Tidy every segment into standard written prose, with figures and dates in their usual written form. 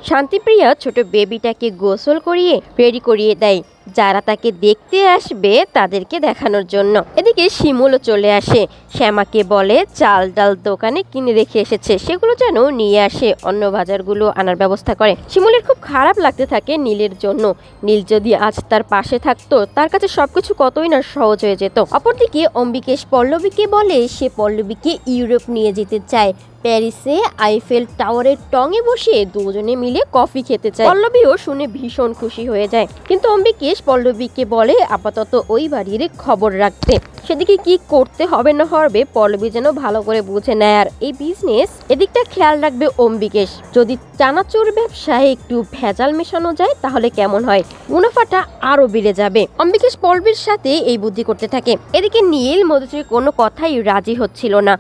শান্তিপ্রিয়া ছোট বেবিটাকে গোসল করিয়ে রেডি করিয়ে দেয় যারা তাকে দেখতে আসবে তাদেরকে দেখানোর জন্য। এদিকে শিমুলও চলে আসে, শ্যামাকে বলে চাল ডাল দোকানে কিনে রেখে এসেছে, সেগুলো যেন নিয়ে আসে, অন্য বাজারগুলো আনার ব্যবস্থা করে। শিমুলের খুব খারাপ লাগতে থাকে নীলের জন্য। নীল যদি আজ তার পাশে থাকতো তার কাছে সবকিছু কতই না সহজ হয়ে যেত। অপরদিকে অম্বিকেশ পল্লবীকে বলে সে পল্লবীকে ইউরোপ নিয়ে যেতে চায়, প্যারিসে আইফেল টাওয়ারের টঙে বসে দুজনে মিলে কফি খেতে চায়। পল্লবীও শুনে ভীষণ খুশি হয়ে যায়, কিন্তু অম্বিকেশ পল্লবীকে বলে আপাতত ওই বাড়ির খবর রাখতে। সেদিকে কি করতে হবে না হবে পল্লবী যেন ভালো করে বুঝে নেয়, আর এই বিজনেস এদিকটা খেয়াল রাখবে অম্বিকেশ। যদি চানাচুর ব্যবসায় একটু ভেজাল মেশানো যায় তাহলে কেমন হয়, মুনাফাটা আরো বেড়ে যাবে। অম্বিকেশ পল্লবীর সাথে এই বুদ্ধি করতে থাকে। এদিকে নীল মধুশ্রীর কোনো কথাই রাজি হচ্ছিল না।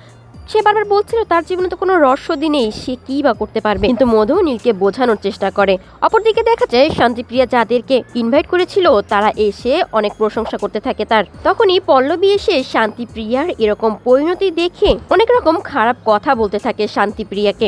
সে বারবার বলছিল তার জীবনে তো কোনো রসদি নেই, সে কি বা করতে পারবে, কিন্তু মধু নীলকে বোঝানোর চেষ্টা করে। অপরদিকে দেখা যায় শান্তিপ্রিয়া যাদেরকে ইনভাইট করেছিল তারা এসে অনেক প্রশংসা করতে থাকে তার। তখনই পল্লবী এসে শান্তিপ্রিয়ার এরকম পরিণতি দেখে অনেক রকম খারাপ কথা বলতে থাকে শান্তিপ্রিয়াকে।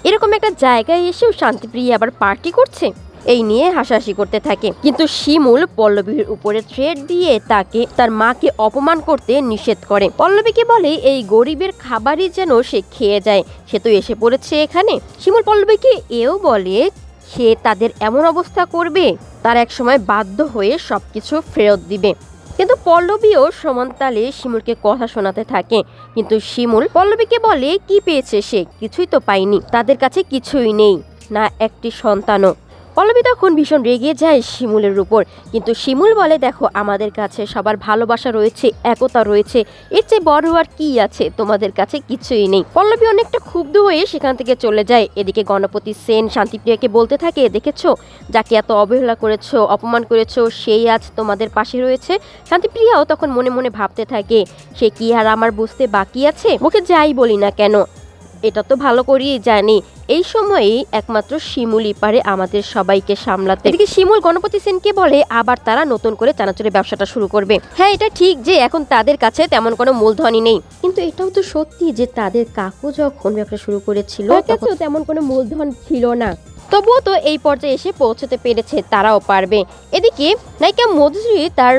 এরকম একটা জায়গায় এসেও শান্তিপ্রিয়া আবার পার্টি করছে, এই নিয়ে হাসাহাসি করতে থাকে। কিন্তু শিমুল পল্লবীর উপরে থ্রেট দিয়ে তাকে তার মাকে অপমান করতে নিষেধ করে। পল্লবীকে বলে এই গরিবের খাবারই যেন সে খেয়ে যায়, সে তো এসে পড়েছে এখানে। শিমুল পল্লবীকে এও বলে সে তাদের এমন অবস্থা করবে তার এক সময় বাধ্য হয়ে সবকিছু ফেরত দিবে। কিন্তু পল্লবীও সমান তালে শিমুলকে কথা শোনাতে থাকে, কিন্তু শিমুল পল্লবীকে বলে কি পেয়েছে সে, কিছুই তো পায়নি, তাদের কাছে কিছুই নেই, না একটি সন্তানও। পল্লবী তখন ভীষণ রেগে যায় শিমুলের উপর, কিন্তু শিমুল বলে দেখো আমাদের কাছে সবার ভালোবাসা রয়েছে, একতা রয়েছে, এর চেয়ে বড় আর কি আছে, তোমাদের কাছে কিছুই নেই। পল্লবী অনেকটা ক্ষুব্ধ হয়ে সেখান থেকে চলে যায়। এদিকে গণপতি সেন শান্তিপ্রিয়াকে বলতে থাকে দেখেছো যাকে এত অবহেলা করেছো অপমান করেছো সেই আজ তোমাদের পাশে রয়েছে। শান্তিপ্রিয়াও তখন মনে মনে ভাবতে থাকে সে কি আর আমার বুঝতে বাকি আছে, মুখে যাই বলি না কেন এটা তো ভালো করেই জানি এই সময়েই একমাত্র শিমুলই পারে আমাদের সবাইকে সামলাতে। এদিকে শিমুল গণপতি সেনকে বলে আবার তারা নতুন করে চানাচুরের ব্যবসাটা শুরু করবে। হ্যাঁ এটা ঠিক যে এখন তাদের কাছে তেমন কোনো মূলধনই নেই, কিন্তু এটাও তো সত্যি যে তাদের কাকু যখন ব্যবসা শুরু করেছিল তখন তেমন কোনো মূলধন ছিল না, তবুও তো এই পর্যায়ে এসে পৌঁছতে পেরেছে, তারাও পারবে। এদিকে নায়িকা মধুশ্রী তার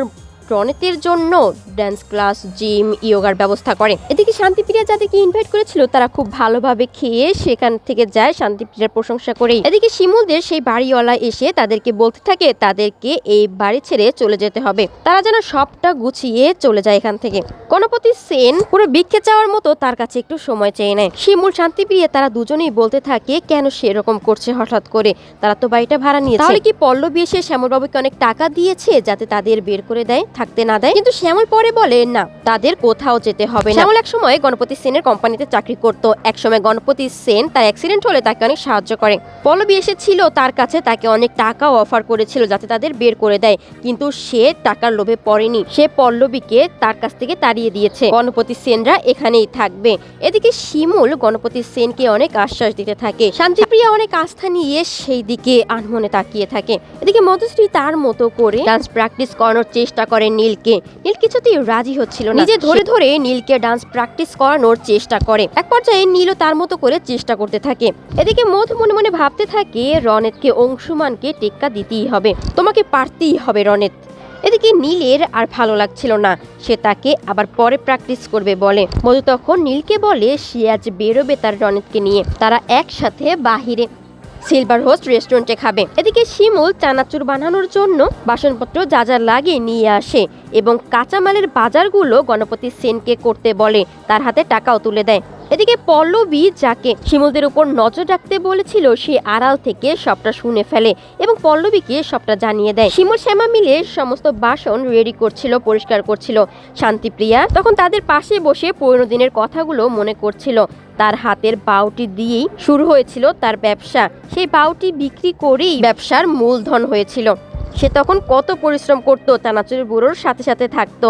রণেতের জন্য ড্যান্স ক্লাস, জিম, ইয়োগার ব্যবস্থা করে। এদিকে শান্তিপ্রিয়া যাদেরকে ইনভাইট করেছিল তারা খুব ভালোভাবে খেয়ে সেখান থেকে যায় শান্তিপ্রিয়ার প্রশংসা করেই। এদিকে শিমুলদের সেই বাড়িওয়ালা এসে তাদেরকে বলতে থাকে তাদেরকে এই বাড়ি ছেড়ে চলে যেতে হবে, তারা যেন সবটা গুছিয়ে চলে যায় এখান থেকে। গণপতি সেন পুরো ভিক্ষে চাওয়ার মতো তার কাছে একটু সময় চেয়ে নেয়। শিমুল শান্তিপ্রিয়া তারা দুজনেই বলতে থাকে কেন সেরকম করছে হঠাৎ করে, তারা তো বাড়িটা ভাড়া নিয়েছে, তাহলে কি পল্লবী এসে শ্যামলবাবুকে অনেক টাকা দিয়েছে যাতে তাদের বের করে দেয়, থাকতে না দেয়? কিন্তু শ্যামল পরে বলে না তাদের কোথাও যেতে হবে না। শ্যামল এক সময় গণপতি সেনের কোম্পানিতে চাকরি করত, এক সময় গণপতি সেন তার অ্যাক্সিডেন্ট হলে তাকে অনেক সাহায্য করে। পল্লবী এসেছিল তার কাছে, তাকে অনেক টাকাও অফার করেছিল যাতে তাদের বের করে দেয়, কিন্তু সে টাকার লোভে পড়েনি, সে পল্লবীকে তার কাছ থেকে তাড়িয়ে দিয়েছে। গণপতি সেনরা এখানেই থাকবে। এদিকে শিমুল গণপতি সেনকে অনেক আশ্বাস দিতে থাকে, শান্তিপ্রিয়া অনেক আস্থা নিয়ে সেই দিকে আনমনে তাকিয়ে থাকে। এদিকে মধুশ্রী তার মতো করে ডান্স প্র্যাকটিস করানোর চেষ্টা করে নীলকে। নীল কিছুতেই রাজি হচ্ছিল না, নিজে ধরে ধরে নীলকে ডান্স প্র্যাকটিস করানোর চেষ্টা করে। এক পর্যায়ে নীলও তার মতো করে চেষ্টা করতে থাকে। এদিকে মধু মনে মনে ভাবতে থাকে রণেতকে অংশুমানকে টেক্কা দিতেই হবে, তোমাকে পারতেই হবে রণেত। এদিকে নীলের আর ভালো লাগছিল না, সে তাকে আবার পরে প্র্যাকটিস করবে বলে। মধু তখন নীলকে বলে সে আজ বেরোবে তার রণেতকে নিয়ে, তারা একসাথে বাহিরে সিলভার হোস্ট রেস্টুরেন্টে খাবে। এদিকে শিমুল চানাচুর বানানোর জন্য বাসনপত্র যা যা লাগে নিয়ে আসে এবং কাঁচামালের বাজারগুলো গণপতি সেনকে করতে বলে, তার হাতে টাকাও তুলে দেয়। এদিকে পল্লবী যাকে শিমুলদের উপর নজর রাখতে বলেছিল সে আড়াল থেকে সবটা শুনে ফেলে এবং পল্লবীকে সবটা জানিয়ে দেয়। শিমুল শ্যামা মিলে সমস্ত বাসন রেডি করছিল, পরিষ্কার করছিল। শান্তিপ্রিয়া তখন তাদের পাশে বসে পুরনো দিনের কথাগুলো মনে করছিল। তার হাতের বাউটি দিয়েই শুরু হয়েছিল তার ব্যবসা, সেই বাউটি বিক্রি করেই ব্যবসার মূলধন হয়েছিল। সে তখন কত পরিশ্রম করতো, চানাচুরের বুড়োর সাথে সাথে থাকতো,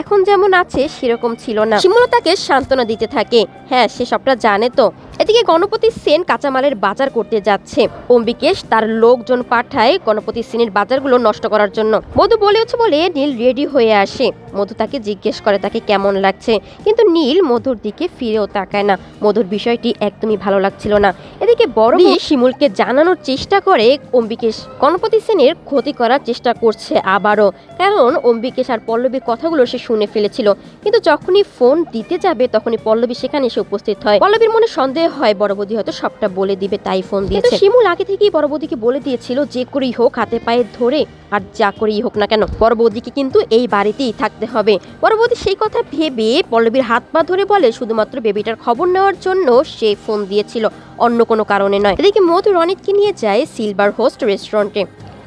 এখন যেমন আছে সেরকম ছিল না। শিমুল তাকে সান্ত্বনা দিতে থাকে, হ্যাঁ সে সবটা জানে তো, এদিকে গণপতি সেন কাঁচামালের বাজার করতে যাচ্ছে। অম্বিকেশ তার লোকজন পাঠায় গণপতি সেনের বাজারগুলো নষ্ট করার জন্য। মধু বলে নীল রেডি হয়ে আসে। মধু তাকে জিজ্ঞেস করে তাকে কেমন লাগছে, কিন্তু নীল মধুর দিকে ফিরেও তাকায় না। মধুর বিষয়টি একদমই ভালো লাগছিল না। এদিকে বড় শিমুলকে জানানোর চেষ্টা করে অম্বিকেশ গণপতি সেনের ক্ষতি করার চেষ্টা করছে আবারও, কারণ অম্বিকেশ আর পল্লবীর কথাগুলো সে শুনে ফেলেছিল। কিন্তু যখনই ফোন দিতে যাবে তখনই পল্লবী সেখানে এসে উপস্থিত হয়। পল্লবীর মনে সন্দেহ হয় বড় বৌদি হয়তো সবটা বলে দিবে, তাই ফোন দিয়েছে। শিমুল আগে থেকেই বড় বৌদিকে বলে দিয়েছিল যে করেই হোক হাতে পায়ে ধরে আর যা করেই হোক না কেন বড় বৌদিকে কিন্তু এই বাড়িতেই থাকতে হবে। বড় বৌদি সেই কথা ভেবে পল্লবীর হাত পা ধরে বলে শুধুমাত্র বেবিটার খবর নেওয়ার জন্য সে ফোন দিয়েছিল, অন্য কোনো কারণে নয়। এদিকে মধু রনিতকে নিয়ে যায় সিলভার হোস্ট রেস্টুরেন্টে।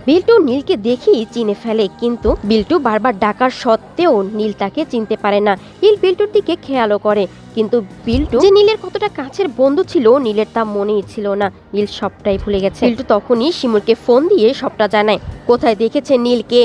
বিল্টু নীলকে দেখেই চিনে ফেলে, কিন্তু বিল্টু বারবার ডাকার সত্ত্বেও নীল তাকে চিনতে পারে না। নীল বিল্টুর দিকে খেয়ালও করে, কিন্তু বিল্টু যে নীলের কতটা কাছের বন্ধু ছিল নীলের তা মনেই ছিল না। নীল সবটাই ভুলে গেছে। বিল্টু তখনই শিমুলকে ফোন দিয়ে সবটা জানায়, কোথায় দেখেছে নীলকে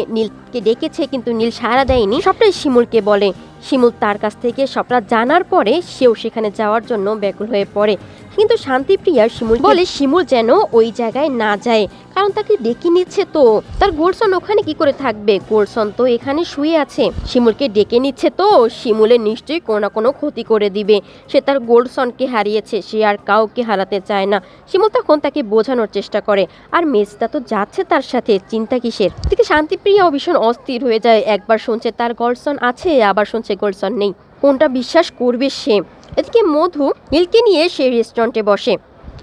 ডেকেছে, কিন্তু নীল সাড়া দেয়নি। সবটাই শিমুলকে বলে। শিমুল তার কাছ থেকে সবটা জানার পরে সেও সেখানে যাওয়ার জন্য ব্যাকুল হয়ে পড়ে, কিন্তু শান্তিপ্রিয়া শিমুল বলে শিমুল যেন ওই জায়গায় না যায়, কারণ তাকে ডেকে নিচ্ছে তো। তার গোলসন ওখানে কি করে থাকবে? গোলসন তো এখানে শুয়ে আছে। শিমুলকে ডেকে নিচ্ছে তো শিমুলের নিশ্চয়ই কোনো না কোনো ক্ষতি করে দিবে। সে তার গোলসনকে হারিয়েছে, সে আর কাউকে হারাতে চায় না। শিমুল তখন তাকে বোঝানোর চেষ্টা করে, আর মেজদা তো যাচ্ছে তার সাথে, চিন্তা কিসের? এদিকে শান্তিপ্রিয়াও ভীষণ অস্থির হয়ে যায়। একবার শুনছে তার গোলসন আছে, আবার শুনছে গোলসন নেই। কোনটা বিশ্বাস করবে সে? এদিকে মধু নীলকে নিয়ে সেই রেস্টুরেন্টে বসে,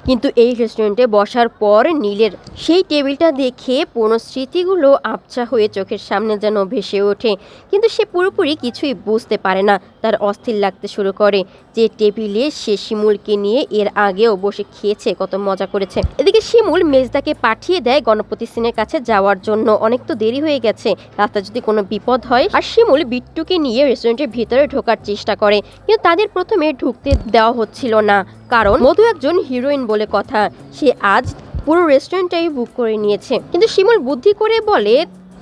কিন্তু এই রেস্টুরেন্টে বসার পর নীলের সেই টেবিলটা দেখে পুরনো স্মৃতিগুলো আবছা হয়ে চোখের সামনে যেন ভেসে ওঠে, কিন্তু সে পুরোপুরি কিছুই বুঝতে পারে না। তার অস্থির লাগতে শুরু করে যে টেবিলে সে শিমুলকে নিয়ে এর আগেও বসে খেয়েছে, কত মজা করেছে। এদিকে শিমুল মেজদাকে পাঠিয়ে দেয় গণপতি সেনের কাছে যাওয়ার জন্য। অনেক তো দেরি হয়ে গেছে, রাস্তায় যদি কোনো বিপদ হয়। আর শিমুল বিট্টুকে নিয়ে রেস্টুরেন্টের ভিতরে ঢোকার চেষ্টা করে, কিন্তু তাদের প্রথমে ঢুকতে দেওয়া হচ্ছিল না, কারণ মধু একজন হিরোইন বলে কথা। সে আজ পুরো রেস্টুরেন্টটাই বুক করে নিয়েছে। কিন্তু শিমুল বুদ্ধি করে বলে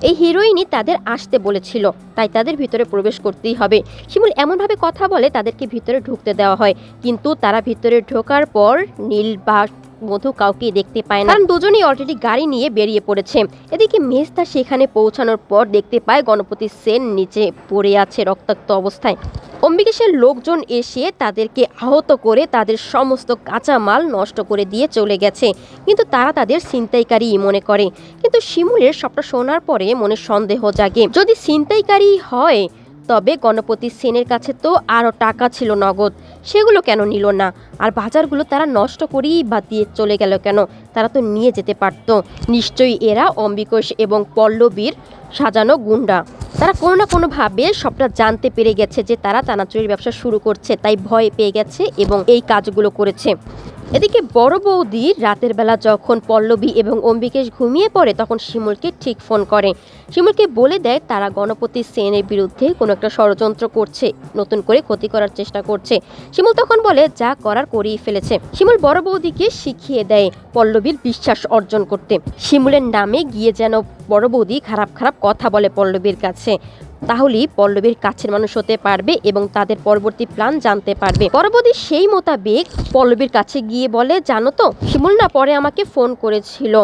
এই হিরোইনই তাদের আসতে বলেছিল, তাই তাদের ভিতরে প্রবেশ করতেই হবে। শিমুল এমনভাবে কথা বলে তাদেরকে ভিতরে ঢুকতে দেওয়া হয়, কিন্তু তারা ভিতরে ঢোকার পর নীল বা মধু কাউকে দেখতে পায় না, কারণ দুজনেই অলরেডি গাড়ি নিয়ে বেরিয়ে পড়েছে। এদিকে মেজদা সেখানে পৌঁছানোর পর দেখতে পায় গণপতি সেন নিচে পড়ে আছে রক্তাক্ত অবস্থায়। অম্বিকেশের লোকজন এসে তাদেরকে আহত করে তাদের সমস্ত কাঁচামাল নষ্ট করে দিয়ে চলে গেছে, কিন্তু তারা তাদের ছিনতাইকারী মনে করে। কিন্তু শিমুলের সবটা শোনার পরে মনে সন্দেহ জাগে, যদি ছিনতাইকারী হয় তবে গণপতি সেনের কাছে তো আরও টাকা ছিল নগদ, সেগুলো কেন নিল না? আর বাজারগুলো তারা নষ্ট করেই বা দিয়ে চলে গেল কেন? তারা তো নিয়ে যেতে পারত। নিশ্চয়ই এরা অম্বিকেশ এবং পল্লবীর সাজানো গুন্ডা। তারা কোনো না কোনোভাবে সবটা জানতে পেরে গেছে যে তারা চানাচুরির ব্যবসা শুরু করছে, তাই ভয় পেয়ে গেছে এবং এই কাজগুলো করেছে। এদিকে বড় বৌদি রাতের বেলা যখন পল্লবী এবং অম্বিকেশ ঘুমিয়ে পড়ে তখন শিমুলকে ঠিক ফোন করে। শিমুলকে বলে দেয় তারা গণপতি সেনের বিরুদ্ধে কোনো একটা ষড়যন্ত্র করছে, নতুন করে ক্ষতি করার চেষ্টা করছে। শিমুল তখন বলে যা করার করেই ফেলেছে। শিমুল বড় বৌদিকে শিখিয়ে দেয় পল্লবীর বিশ্বাস অর্জন করতে। শিমুলের নামে গিয়ে যেন বড় বৌদি খারাপ খারাপ কথা বলে পল্লবীর কাছে, তাহলেই পল্লবীর কাছের মানুষ হতে পারবে এবং তাদের পরবর্তী প্ল্যান জানতে পারবে। পরবর্তী সেই মোতাবেক পল্লবীর কাছে গিয়ে বলে জানো তো শিমুল না পরে আমাকে ফোন করেছিল,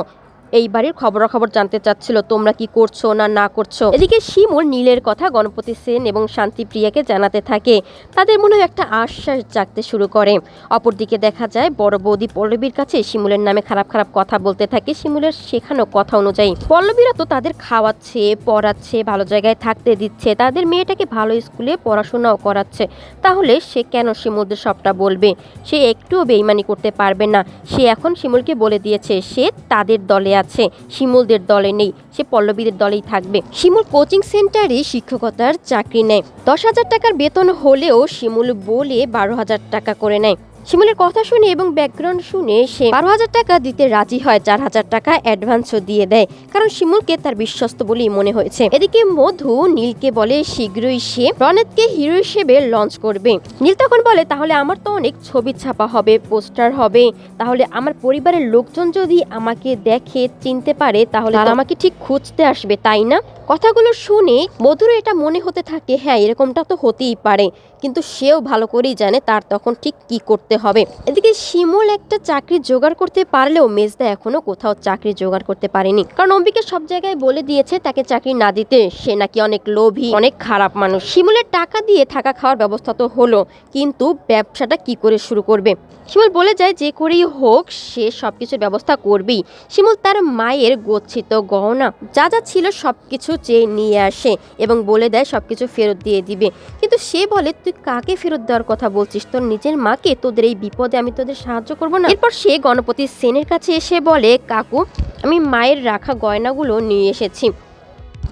এই বাড়ির খবরাখবর জানতে চাচ্ছিল তোমরা কি করছো না করছো। এদিকে শিমুল নীলের কথা গণপতি সেন এবং শান্তিপ্রিয়াকে জানাতে থাকে। তাদের মনে একটা আশ্বাস জাগতে শুরু করে। অপরদিকে দেখা যায় বড় বৌদি পল্লবীর কাছে শিমুলের নামে খারাপ খারাপ কথা বলতে থাকে। শিমুলের শেখানো কথা অনুযায়ী পল্লবীরা তো তাদের খাওয়াচ্ছে, পড়াচ্ছে, ভালো জায়গায় থাকতে দিচ্ছে, তাদের মেয়েটাকে ভালো স্কুলে পড়াশোনাও করাচ্ছে, তাহলে সে কেন শিমুলদের সবটা বলবে? সে একটুও বেইমানি করতে পারবে না। সে এখন শিমুলকে বলে দিয়েছে সে তাদের দলে আছে, শিমুলদের দলে নেই, সে পল্লবীদের দলেই থাকবে। শিমুল কোচিং সেন্টারে শিক্ষকতার চাকরি নেয়। 10,000 টাকার বেতন হলেও শিমুল বলে 12,000 টাকা করে নেয়। শিমুলের কথা শুনে এবং ব্যাকগ্রাউন্ড শুনে সে 12,000 টাকা দিতে রাজি হয়, 4,000 টাকা অ্যাডভান্সও দিয়ে দেয়, কারণ শিমুলকে তার বিশ্বস্ত বলেই মনে হয়েছে। এদিকে মধু নীলকে বলে শীঘ্রই সে রনেতকে হিরো হিসেবে লঞ্চ করবে। নীল তখন বলে তাহলে আমার তো অনেক ছবি ছাপা হবে, পোস্টার হবে, তাহলে আমার পরিবারের লোকজন যদি আমাকে দেখে চিনতে পারে তাহলে আমাকে ঠিক খুঁজতে আসবে, তাই না? কথাগুলো শুনে মধুর এটা মনে হতে থাকে হ্যাঁ এরকমটা তো হতেই পারে, কিন্তু সেও ভালো করেই জানে তার তখন ঠিক কি করতে হবে। এদিকে শিমুল একটা চাকরি জোগাড় করতে পারলেও মেজদা এখনো কোথাও চাকরি জোগাড় করতে পারেনি, কারণ অম্বিকা সব জায়গায় বলে দিয়েছে তাকে চাকরি না দিতে। সে নাকি অনেক লোভী, অনেক খারাপ মানুষ। শিমুলের টাকা দিয়ে থাকা খাওয়ার ব্যবস্থা তো হলো, কিন্তু ব্যবসাটা কি করে শুরু করবে? শিমুল বলে যায় যে করেই হোক সে সবকিছুর ব্যবস্থা করবেই। শিমুল তার মায়ের গচ্ছিত গহনা যা যা ছিল সবকিছু চেয়ে নিয়ে আসে এবং বলে দেয় সবকিছু ফেরত দিয়ে দিবে। কিন্তু সে বলে, তুই কাকে ফেরত দেওয়ার কথা বলছিস? তোর নিজের মাকে? তোদের এই বিপদে আমি তোদের সাহায্য করবো না? এরপর সে গণপতি সেনের কাছে এসে বলে, কাকু আমি মায়ের রাখা গয়নাগুলো নিয়ে এসেছি,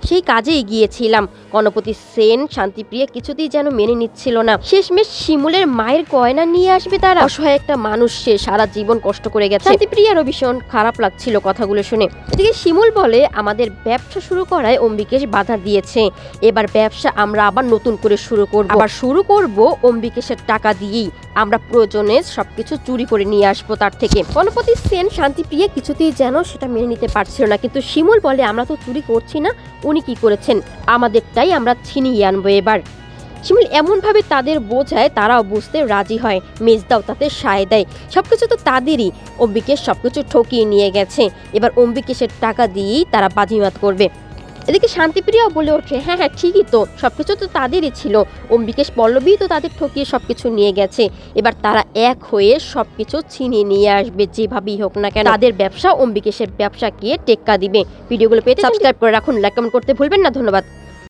সেই কাজেই গিয়েছিলাম। গণপতি সেন শান্তিপ্রিয়া কিছুতেই যেন মেনে নিচ্ছিল না। শেষমেশ শিমুলের মায়ের গয়না নিয়ে আসবে তারা? অসহায় একটা মানুষ, সে সারা জীবন কষ্ট করে গেছে। শান্তিপ্রিয়ারও ভীষণ খারাপ লাগছিল কথাগুলো শুনে। এদিকে শিমুল বলে, আমাদের ব্যবসা শুরু করায় অম্বিকেশ বাধা দিয়েছে, এবার ব্যবসা আমরা আবার নতুন করে শুরু করব অম্বিকেশের টাকা দিয়েই। আমরা প্রয়োজনে সবকিছু চুরি করে নিয়ে আসবো তার থেকে। গণপতি সেন শান্তিপ্রিয়া কিছুতেই যেন সেটা মেনে নিতে পারছিল না, কিন্তু শিমুল বলে, আমরা তো চুরি করছি না, উনি কি করেছেন? আমাদেরটাই আমরা ছিনিয়ে আনবো এবার। শিমুল এমনভাবে তাদের বোঝায় তারাও বুঝতে রাজি হয়। মেজদাও তাতে সায় দেয়। সবকিছু তো তাদেরই। অম্বিকেশ সবকিছু ঠকিয়ে নিয়ে গেছে, এবার অম্বিকেশের টাকা দিয়েই তারা বাজিমাত করবে। এদিকে শান্তিপ্রিয়াও বলে ওঠে, হ্যাঁ হ্যাঁ ঠিকই তো, সবকিছু তো তাদেরই ছিল। অম্বিকেশ পল্লবী তো তাদের ঠকিয়ে সবকিছু নিয়ে গেছে, এবার তারা এক হয়ে সবকিছু ছিনিয়ে নিয়ে আসবে যেভাবেই হোক না কেন। তাদের ব্যবসা অম্বিকেশের ব্যবসাকে টেক্কা দিবে। ভিডিওগুলো পেতে সাবস্ক্রাইব করে রাখুন, লাইক কমেন্ট করতে ভুলবেন না। ধন্যবাদ।